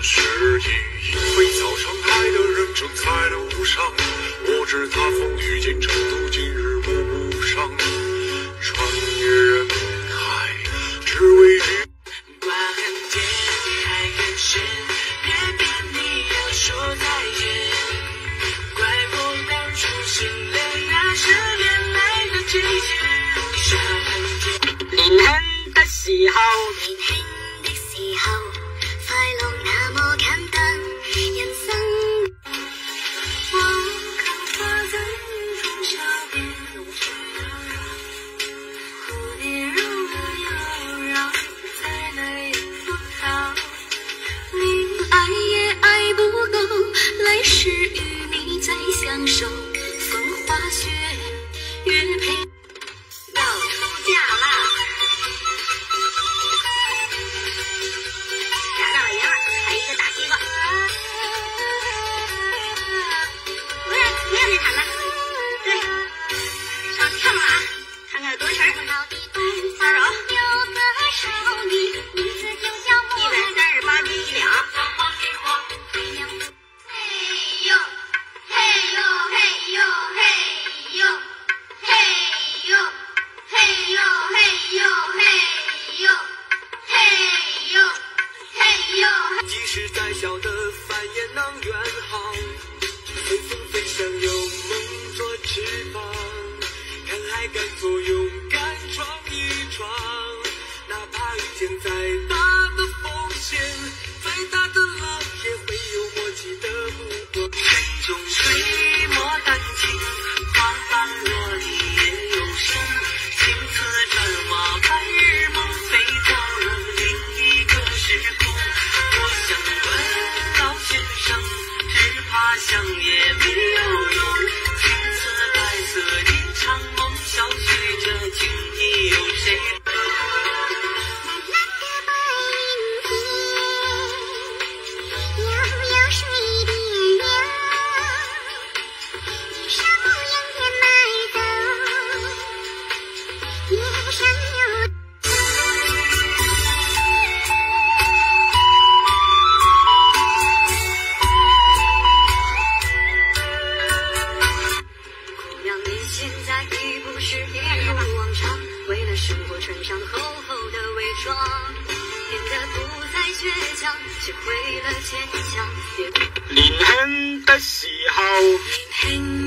是以因为早上爱的人正在路上，我知他风雨兼程度今日不上，穿越人海，只为日。刮痕结界爱很深，别跟你要说再见。怪不当初失恋，那是恋爱的季节。沙滩街，lin痕的時候，年輕的時候，快樂那麼簡單，人生。我看花在雨中笑，變蝴蝶繞了又繞，在那夜風潮。你愛也愛不夠，來世與你再相守，風花雪月陪。要出嫁啦！俩大老爷们儿，还一个大西瓜。不要那场了，对，上秤了啊，看看有多沉。放手。138斤1两。嘿呦，嘿呦，嘿呦，嘿呦，嘿呦，嘿呦，嘿呦，嘿呦，嘿呦，嘿呦。即使再小的帆也能远航，随风飞翔有梦做翅膀，敢爱敢做勇敢闯一闯，哪怕遇见再大的风险，再大的浪也会有默契的目光。山中水墨丹青，花瓣落地也有声，青丝转化白日梦，飞到了另一个时空。我想问老先生，只怕想也没有用，青丝白色一场梦，消去这情意有谁懂？现在已不是一如往常，为了生活穿上厚厚的伪装，变得不再倔强，学会了坚强。lin痕的時候。年輕